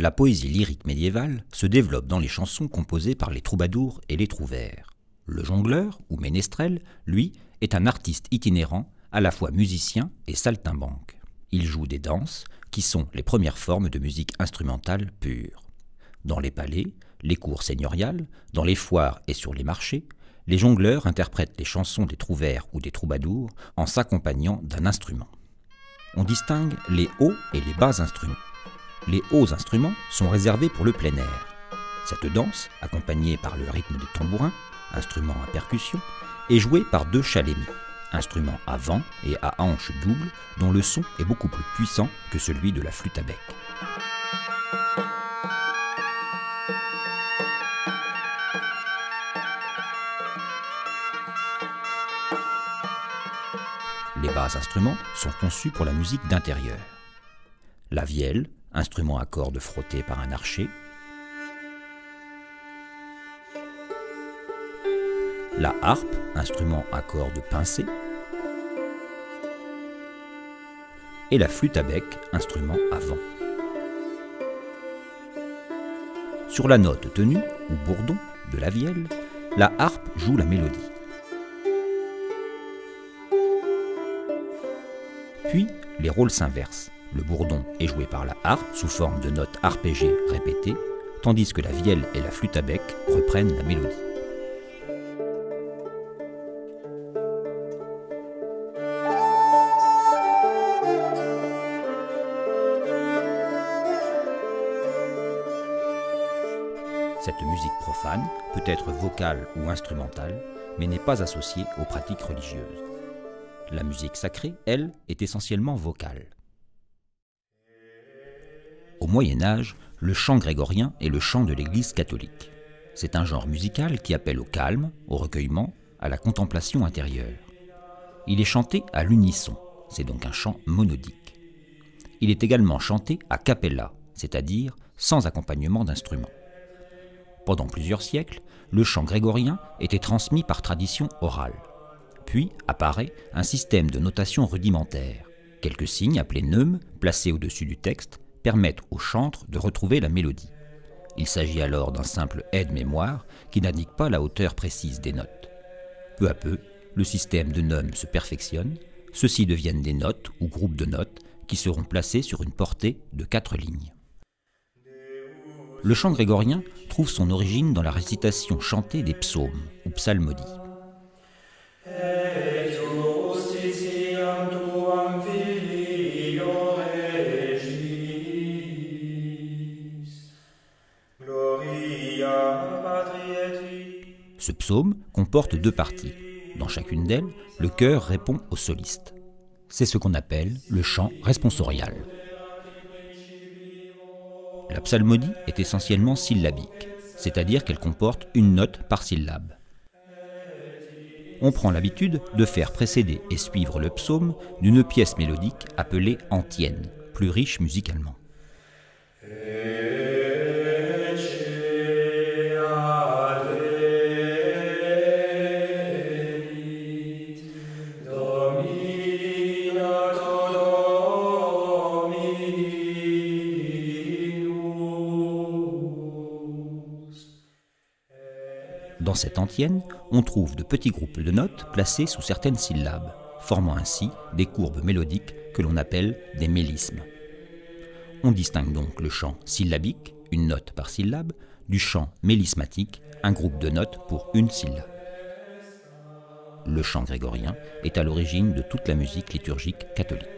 La poésie lyrique médiévale se développe dans les chansons composées par les troubadours et les trouvères. Le jongleur, ou ménestrel, lui, est un artiste itinérant, à la fois musicien et saltimbanque. Il joue des danses, qui sont les premières formes de musique instrumentale pure. Dans les palais, les cours seigneuriales, dans les foires et sur les marchés, les jongleurs interprètent les chansons des trouvères ou des troubadours en s'accompagnant d'un instrument. On distingue les hauts et les bas instruments. Les hauts instruments sont réservés pour le plein air. Cette danse, accompagnée par le rythme des tambourins, instruments à percussion, est jouée par deux chalémis, instruments à vent et à hanches doubles dont le son est beaucoup plus puissant que celui de la flûte à bec. Les bas instruments sont conçus pour la musique d'intérieur. La vielle, instrument à cordes frotté par un archet. La harpe, instrument à cordes pincées. Et la flûte à bec, instrument à vent. Sur la note tenue, ou bourdon, de la vielle, la harpe joue la mélodie. Puis, les rôles s'inversent. Le bourdon est joué par la harpe sous forme de notes arpégées répétées, tandis que la vielle et la flûte à bec reprennent la mélodie. Cette musique profane peut être vocale ou instrumentale, mais n'est pas associée aux pratiques religieuses. La musique sacrée, elle, est essentiellement vocale. Au Moyen Âge, le chant grégorien est le chant de l'Église catholique. C'est un genre musical qui appelle au calme, au recueillement, à la contemplation intérieure. Il est chanté à l'unisson, c'est donc un chant monodique. Il est également chanté a cappella, c'est-à-dire sans accompagnement d'instruments. Pendant plusieurs siècles, le chant grégorien était transmis par tradition orale. Puis apparaît un système de notation rudimentaire. Quelques signes appelés neumes, placés au-dessus du texte, permettent au chantre de retrouver la mélodie. Il s'agit alors d'un simple aide-mémoire qui n'indique pas la hauteur précise des notes. Peu à peu, le système de neumes se perfectionne, ceux-ci deviennent des notes ou groupes de notes qui seront placés sur une portée de 4 lignes. Le chant grégorien trouve son origine dans la récitation chantée des psaumes ou psalmodies. Ce psaume comporte 2 parties. Dans chacune d'elles, le chœur répond au soliste. C'est ce qu'on appelle le chant responsorial. La psalmodie est essentiellement syllabique, c'est-à-dire qu'elle comporte une note par syllabe. On prend l'habitude de faire précéder et suivre le psaume d'une pièce mélodique appelée antienne, plus riche musicalement. Dans cette antienne, on trouve de petits groupes de notes placés sous certaines syllabes, formant ainsi des courbes mélodiques que l'on appelle des mélismes. On distingue donc le chant syllabique, une note par syllabe, du chant mélismatique, un groupe de notes pour une syllabe. Le chant grégorien est à l'origine de toute la musique liturgique catholique.